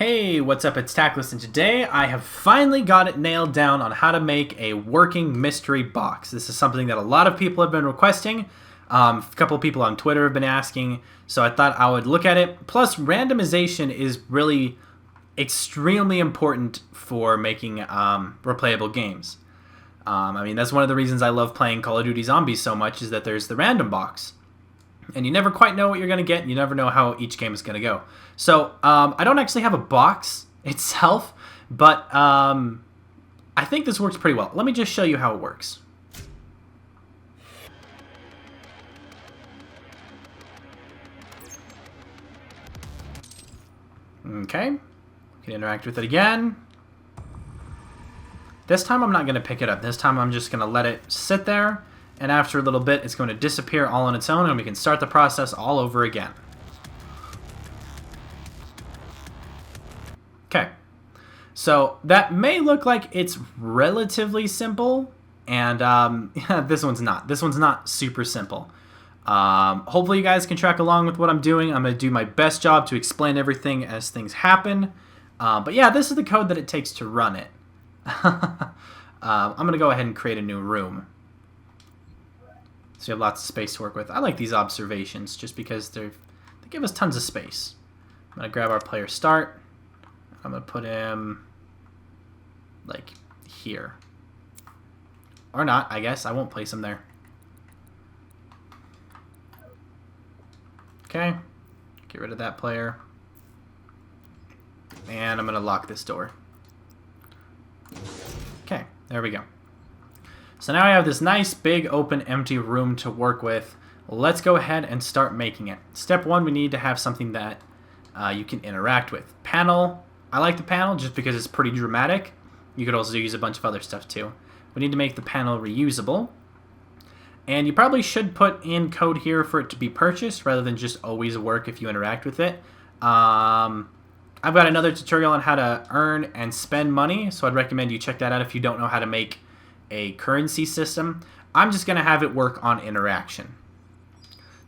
Hey, what's up? It's Taclys, and today I have finally got it nailed down on how to make a working mystery box. This is something that a lot of people have been requesting. A couple of people on Twitter have been asking, so I thought I would look at it. Plus, randomization is really extremely important for making replayable games. I mean, that's one of the reasons I love playing Call of Duty Zombies so much, is that there's the random box. And you never quite know what you're going to get, and you never know how each game is going to go. So, I don't actually have a box itself, but I think this works pretty well. Let me just show you how it works. Okay, we can interact with it again. This time I'm not going to pick it up. This time I'm just going to let it sit there. And after a little bit, it's going to disappear all on its own, and we can start the process all over again. Okay. So that may look like it's relatively simple, and this one's not. This one's not super simple. Hopefully you guys can track along with what I'm doing. I'm going to do my best job to explain everything as things happen. But yeah, this is the code that it takes to run it. I'm going to go ahead and create a new room. So you have lots of space to work with. I like these observations just because they give us tons of space. I'm going to grab our player start. I'm going to put him like here. Or not, I guess. I won't place him there. Okay. Get rid of that player. And I'm going to lock this door. Okay, there we go. So now I have this nice, big, open, empty room to work with. Let's go ahead and start making it. Step one, we need to have something that you can interact with. Panel. I like the panel just because it's pretty dramatic. You could also use a bunch of other stuff too. We need to make the panel reusable. And you probably should put in code here for it to be purchased rather than just always work if you interact with it. I've got another tutorial on how to earn and spend money, so I'd recommend you check that out if you don't know how to make a currency system. I'm just going to have it work on interaction.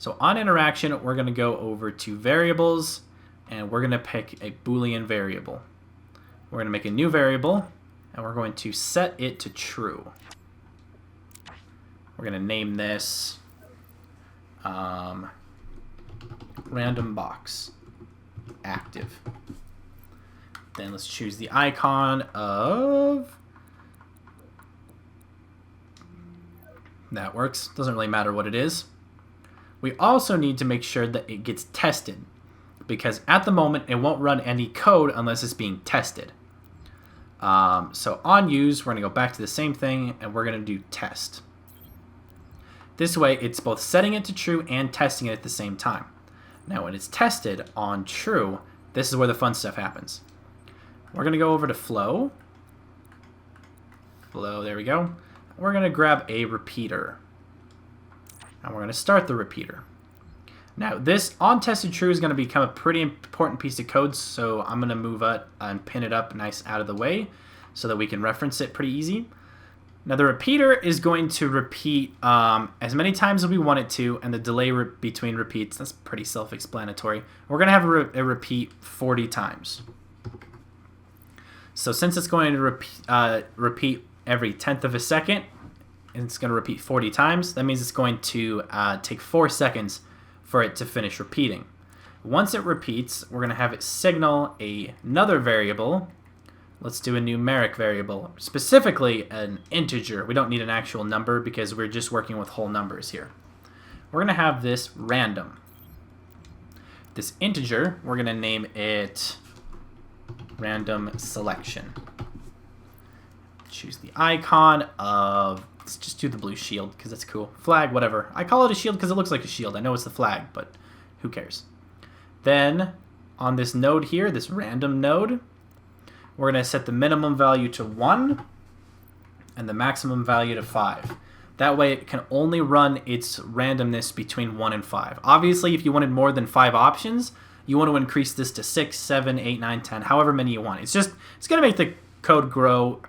So on interaction, we're going to go over to variables, and we're going to pick a Boolean variable. We're going to make a new variable, and we're going to set it to true. We're going to name this random box active. Then let's choose the icon of... That works. Doesn't really matter what it is. We also need to make sure that it gets tested, because at the moment it won't run any code unless it's being tested. So on use, we're going to go back to the same thing, and we're going to do test. This way it's both setting it to true and testing it at the same time. Now when it's tested on true, this is where the fun stuff happens. We're going to go over to flow. Flow, there we go. We're going to grab a repeater. And we're going to start the repeater. Now, this onTested_True is going to become a pretty important piece of code, so I'm going to move it and pin it up nice out of the way so that we can reference it pretty easy. Now, the repeater is going to repeat as many times as we want it to, and the delay between repeats, that's pretty self-explanatory. We're going to have a repeat 40 times. So since it's going to repeat every 1/10 of a second, and it's going to repeat 40 times, that means it's going to take 4 seconds for it to finish repeating. Once it repeats, we're going to have it signal another variable. Let's do a numeric variable, specifically an integer. We don't need an actual number because we're just working with whole numbers here. We're going to have this random. This integer, we're going to name it random selection. Choose the icon of, let's just do the blue shield because that's cool. Flag, whatever. I call it a shield because it looks like a shield. I know it's the flag, but who cares? Then on this node here, this random node, we're going to set the minimum value to 1 and the maximum value to 5. That way it can only run its randomness between 1 and 5. Obviously, if you wanted more than 5 options, you want to increase this to 6, 7, 8, 9, 10, however many you want. It's going to make the code grow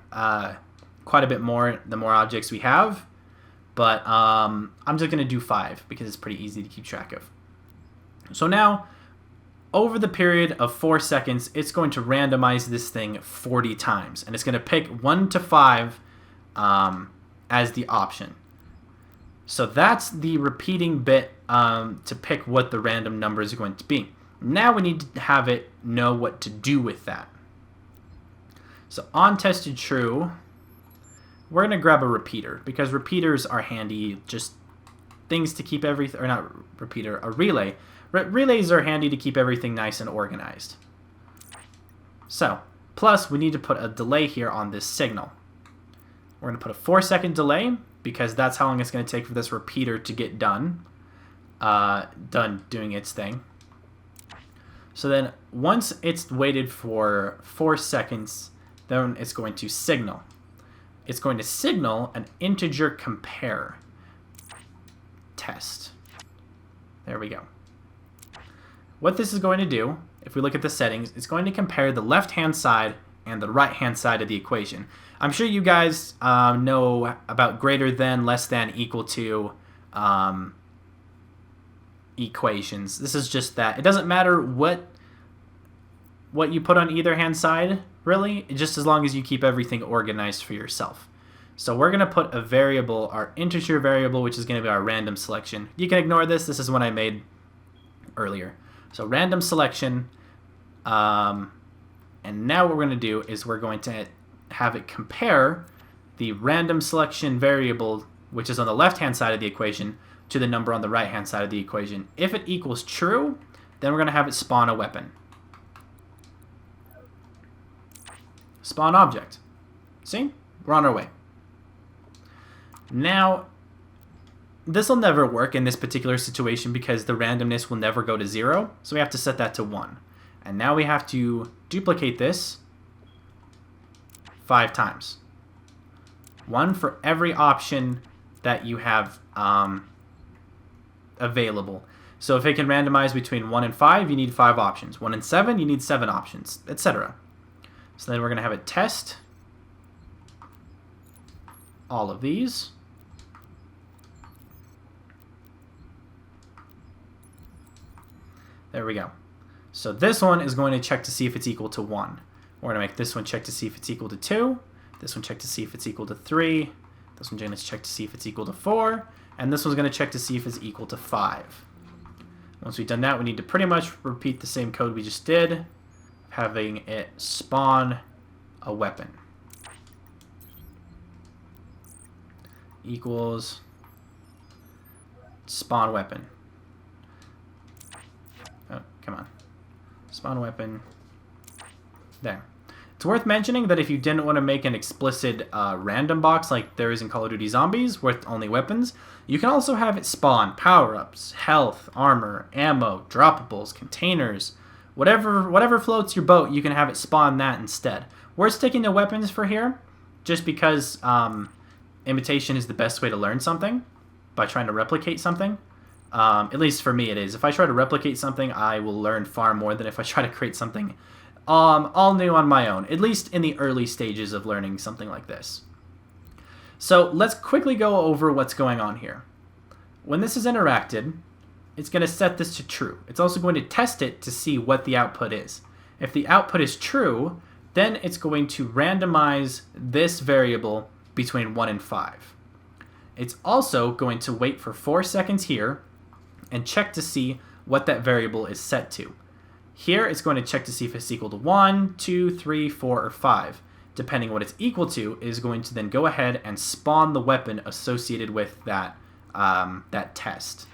quite a bit more the more objects we have, but I'm just going to do 5 because it's pretty easy to keep track of. So now over the period of 4 seconds, it's going to randomize this thing 40 times. And it's going to pick 1 to 5 as the option. So that's the repeating bit to pick what the random numbers are going to be. Now we need to have it know what to do with that. So on tested true, we're going to grab a repeater, because repeaters are handy, just things to keep everything, or not repeater, a relay. Relays are handy to keep everything nice and organized. So, plus we need to put a delay here on this signal. We're going to put a 4-second delay, because that's how long it's going to take for this repeater to get done doing its thing. So then once it's waited for 4 seconds, then it's going to signal. It's going to signal an integer compare test. There we go. What this is going to do, if we look at the settings, it's going to compare the left-hand side and the right-hand side of the equation. I'm sure you guys know about greater than, less than, equal to equations. This is just that. It doesn't matter what you put on either hand side, really, just as long as you keep everything organized for yourself. So we're going to put a variable, our integer variable, which is going to be our random selection. You can ignore this. This is one I made earlier. So random selection. And now what we're going to do is we're going to have it compare the random selection variable, which is on the left-hand side of the equation, to the number on the right-hand side of the equation. If it equals true, then we're going to have it spawn a weapon. Spawn object. See? We're on our way. Now, this will never work in this particular situation because the randomness will never go to 0, so we have to set that to 1. And now we have to duplicate this 5 times. 1 for every option that you have available. So if it can randomize between 1 and 5, you need 5 options. 1 and 7, you need 7 options, etc. So then we're going to have it test all of these. There we go. So this one is going to check to see if it's equal to 1. We're going to make this one check to see if it's equal to 2. This one check to see if it's equal to 3. This one's going to check to see if it's equal to 4. And this one's going to check to see if it's equal to 5. Once we've done that, we need to pretty much repeat the same code we just did, having it spawn a weapon. Equals spawn weapon. Oh, come on. Spawn weapon. There. It's worth mentioning that if you didn't want to make an explicit random box like there is in Call of Duty Zombies with only weapons, you can also have it spawn power-ups, health, armor, ammo, droppables, containers, whatever floats your boat, you can have it spawn that instead. We're sticking to weapons for here just because imitation is the best way to learn something by trying to replicate something. At least for me it is. If I try to replicate something, I will learn far more than if I try to create something all new on my own, at least in the early stages of learning something like this. So let's quickly go over what's going on here. When this is interacted, it's going to set this to true. It's also going to test it to see what the output is. If the output is true, then it's going to randomize this variable between 1 and 5. It's also going to wait for 4 seconds here and check to see what that variable is set to. Here it's going to check to see if it's equal to 1, 2, 3, 4, or 5. Depending on what it's equal to, it is going to then go ahead and spawn the weapon associated with that, that test.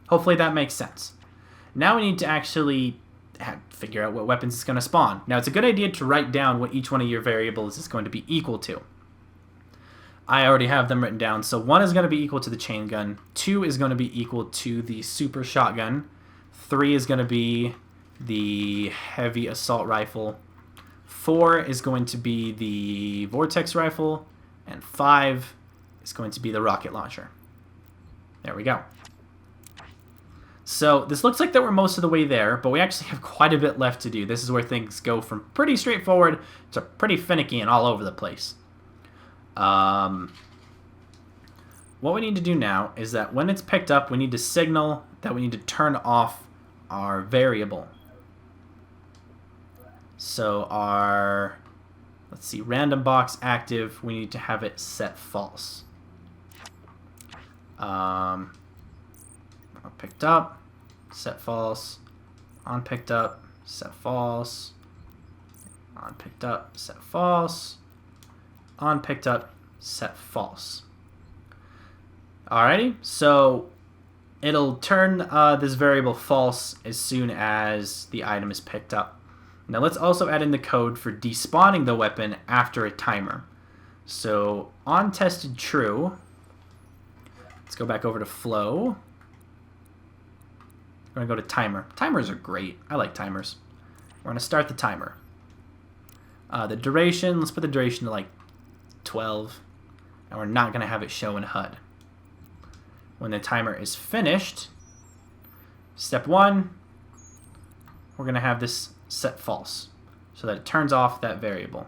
Hopefully that makes sense. Now we need to actually figure out what weapons it's going to spawn. Now it's a good idea to write down what each one of your variables is going to be equal to. I already have them written down. So 1 is going to be equal to the chain gun. 2 is going to be equal to the super shotgun. 3 is going to be the heavy assault rifle. 4 is going to be the vortex rifle. And 5 is going to be the rocket launcher. There we go. So this looks like that we're most of the way there, but we actually have quite a bit left to do. This is where things go from pretty straightforward to pretty finicky and all over the place. What we need to do now is that when it's picked up, we need to signal that we need to turn off our variable. So our, let's see, random box active, we need to have it set false. Picked up, set false, on picked up, set false, on picked up, set false, on picked up, set false. Alrighty, so it'll turn this variable false as soon as the item is picked up. Now let's also add in the code for despawning the weapon after a timer. So on tested true, let's go back over to flow. We're going to go to timer. Timers are great. I like timers. We're going to start the timer. The duration, let's put the duration to like 12. And we're not going to have it show in HUD. When the timer is finished, step 1, we're going to have this set false so that it turns off that variable.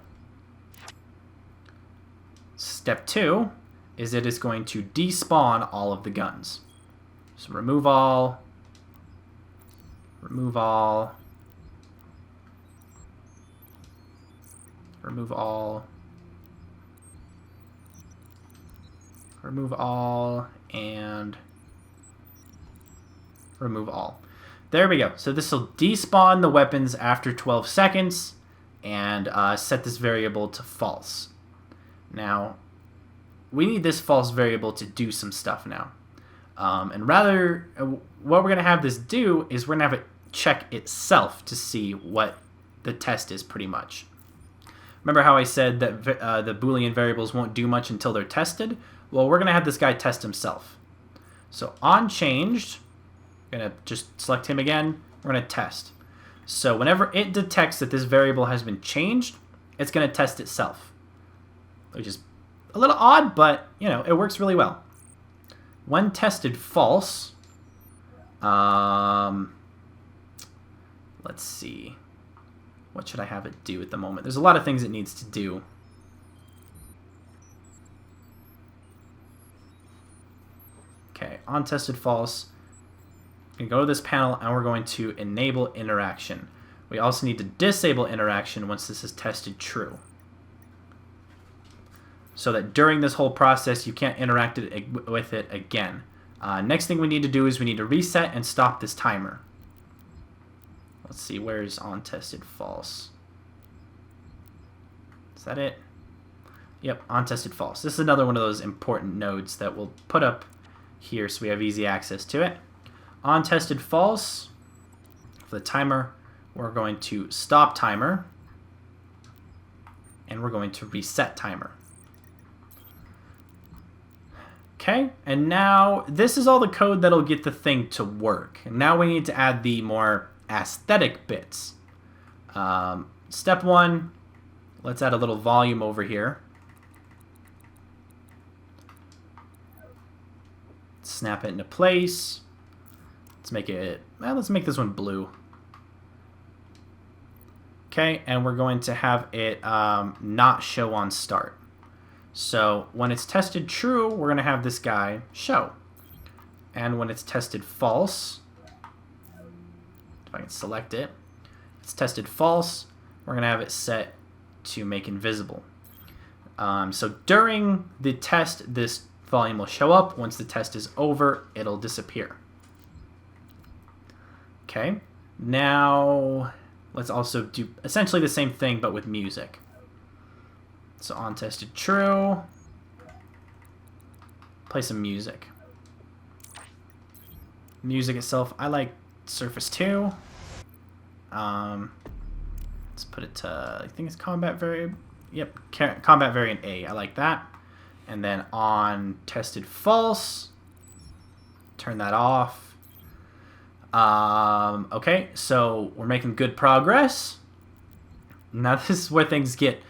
Step 2 is it is going to despawn all of the guns. So remove all, remove all, remove all, remove all, and remove all. There we go. So this will despawn the weapons after 12 seconds and set this variable to false. Now, we need this false variable to do some stuff now. And rather, what we're going to have this do is we're going to have it check itself to see what the test is pretty much. Remember how I said that the Boolean variables won't do much until they're tested? Well, we're going to have this guy test himself. So on changed, I'm going to just select him again. We're going to test. So whenever it detects that this variable has been changed, it's going to test itself. Which is a little odd, but you know, it works really well. When tested false, let's see. What should I have it do at the moment? There's a lot of things it needs to do. Okay, on tested false. We can go to this panel and we're going to enable interaction. We also need to disable interaction once this is tested true, so that during this whole process you can't interact with it again. Next thing we need to do is we need to reset and stop this timer. Let's see, where's on tested false? Is that it? Yep, on tested false. This is another one of those important nodes that we'll put up here so we have easy access to it. On tested false, for the timer, we're going to stop timer, and we're going to reset timer. Okay, and now this is all the code that'll get the thing to work. And now we need to add the more aesthetic bits. Step 1, let's add a little volume over here. Snap it into place. Let's make it, well, let's make this one blue. Okay, and we're going to have it not show on start. So when it's tested true, we're going to have this guy show. And when it's tested false, if I can select it, it's tested false, we're going to have it set to make invisible. So during the test, this volume will show up. Once the test is over, it'll disappear. Okay, now let's also do essentially the same thing but with music. So on tested true, play some music. Music itself, I like Surface 2. Let's put it to, I think it's combat variant. Yep, combat variant A. I like that. And then on tested false, turn that off. Okay, so we're making good progress. Now this is where things get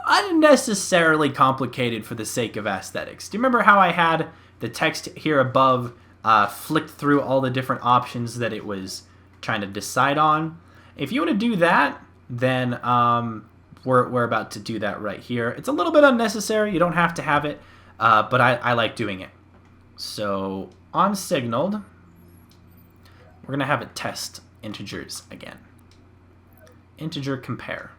unnecessarily complicated for the sake of aesthetics. Do you remember how I had the text here above flicked through all the different options that it was trying to decide on? If you want to do that, then we're about to do that right here. It's a little bit unnecessary. You don't have to have it, but I like doing it. So on signaled, we're going to have it test integers again. Integer compare.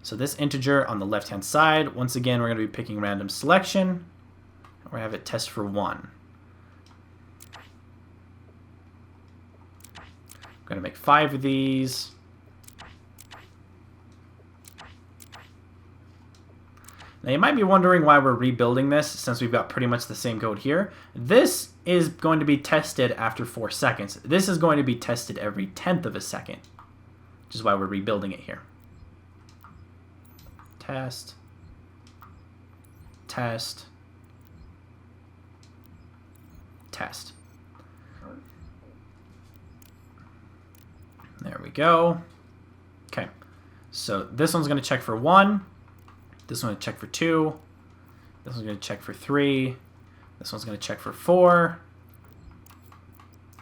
So this integer on the left-hand side, once again, we're going to be picking random selection. We're going to have it test for 1. I'm going to make 5 of these. Now you might be wondering why we're rebuilding this since we've got pretty much the same code here. This is going to be tested after 4 seconds. This is going to be tested every 1/10 of a second, which is why we're rebuilding it here. Test, test, test. There we go. Okay, so this one's going to check for 1. This one's going to check for 2. This one's going to check for 3. This one's going to check for 4.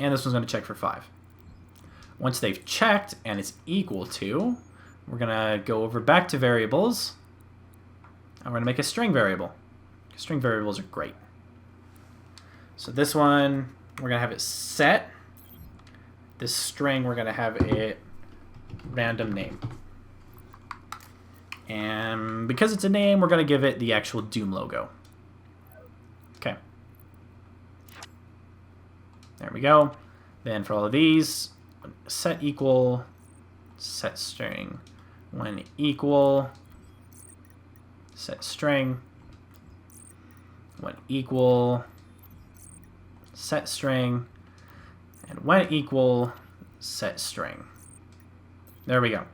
And this one's going to check for 5. Once they've checked and it's equal to, we're going to go over back to variables. And we're going to make a string variable. String variables are great. So this one, we're going to have it set. This string, we're going to have a random name. And because it's a name, we're going to give it the actual Doom logo. Okay. There we go. Then for all of these, set equal, set string, when equal, set string, when equal, set string, and when equal, set string. There we go.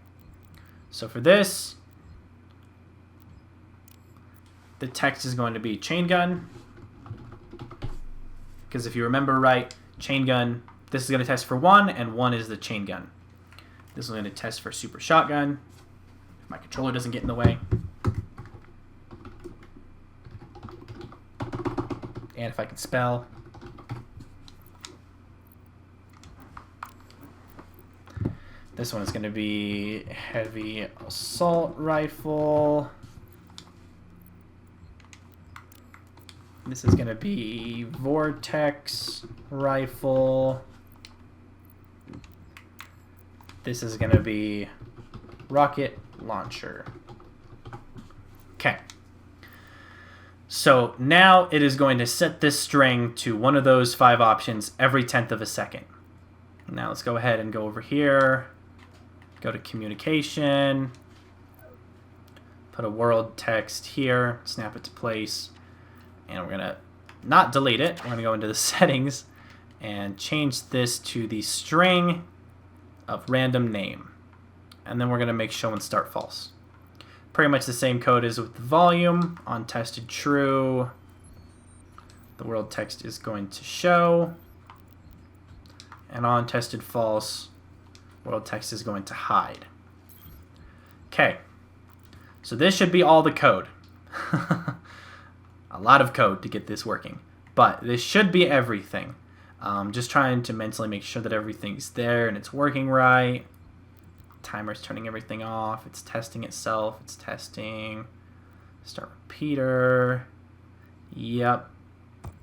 So for this, the text is going to be chain gun, because if you remember right, chain gun, this is going to test for 1, and 1 is the chain gun. This is going to test for super shotgun, if my controller doesn't get in the way. And if I can spell. This one is going to be heavy assault rifle. This is going to be vortex rifle. This is going to be rocket launcher. Okay. So now it is going to set this string to one of those 5 options every 1/10 of a second. Now let's go ahead and go over here. Go to communication. Put a world text here. Snap it to place. And we're going to not delete it. We're going to go into the settings and change this to the string of random name. And then we're going to make show and start false. Pretty much the same code as with the volume. On tested true, the world text is going to show. And on tested false, world text is going to hide. Okay. So this should be all the code. A lot of code to get this working, but this should be everything. Just trying to mentally make sure that everything's there and it's working right. Timer's turning everything off. It's testing itself. It's testing. Start repeater. Yep.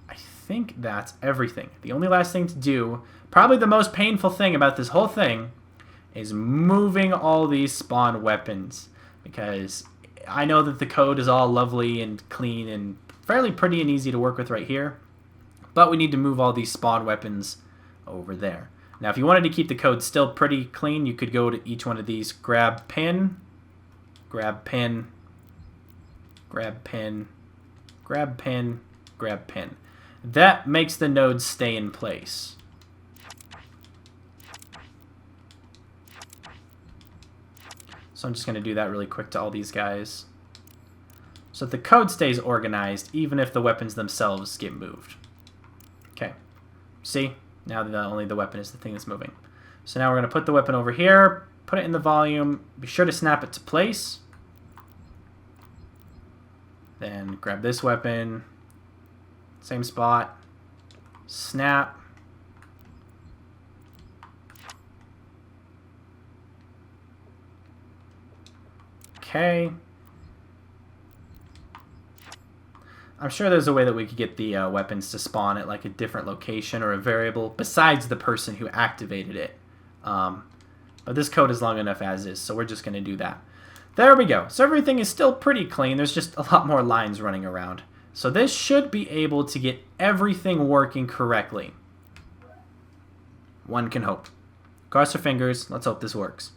I think that's everything. The only last thing to do, probably the most painful thing about this whole thing, is moving all these spawn weapons, because I know that the code is all lovely and clean and fairly pretty and easy to work with right here, but we need to move all these spawn weapons over there. Now, if you wanted to keep the code still pretty clean, you could go to each one of these, grab pin, grab pin, grab pin, grab pin, grab pin. That makes the nodes stay in place. So I'm just going to do that really quick to all these guys, so that the code stays organized even if the weapons themselves get moved. Okay, see? Now only the weapon is the thing that's moving. So now we're going to put the weapon over here, put it in the volume, be sure to snap it to place. Then grab this weapon, same spot, snap. Okay. I'm sure there's a way that we could get the weapons to spawn at like a different location or a variable besides the person who activated it. But this code is long enough as is, so we're just going to do that. There we go. So everything is still pretty clean. There's just a lot more lines running around. So this should be able to get everything working correctly. One can hope. Cross your fingers. Let's hope this works.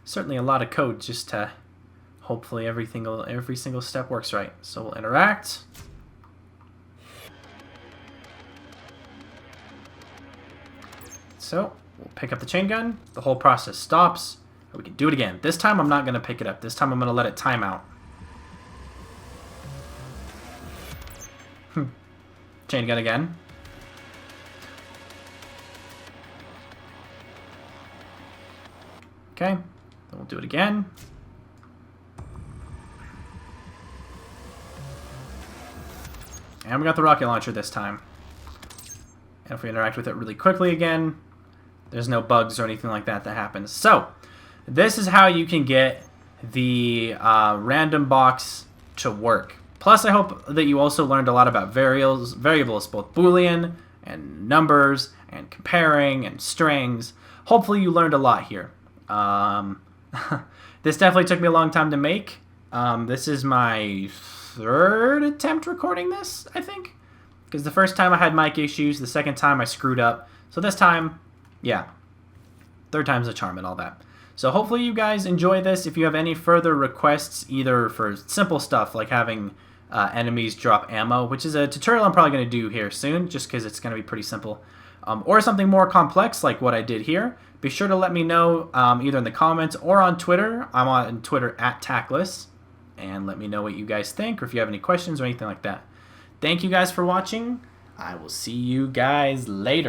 Certainly a lot of code just to hopefully every single step works right. So we'll interact. So we'll pick up the chain gun. The whole process stops. We can do it again. This time I'm not going to pick it up. This time I'm going to let it time out. Chain gun again. Okay. Then we'll do it again. And we got the rocket launcher this time. And if we interact with it really quickly again, there's no bugs or anything like that happens. So, this is how you can get the random box to work. Plus, I hope that you also learned a lot about variables, both Boolean and numbers and comparing and strings. Hopefully you learned a lot here. This definitely took me a long time to make. This is my third attempt recording this, I think. Because the first time I had mic issues, the second time I screwed up. So this time, yeah, third time's a charm and all that. So hopefully you guys enjoy this. If you have any further requests, either for simple stuff like having enemies drop ammo, which is a tutorial I'm probably going to do here soon, just because it's going to be pretty simple, or something more complex like what I did here, be sure to let me know either in the comments or on Twitter. I'm on Twitter at Taclys, and let me know what you guys think or if you have any questions or anything like that. Thank you guys for watching. I will see you guys later.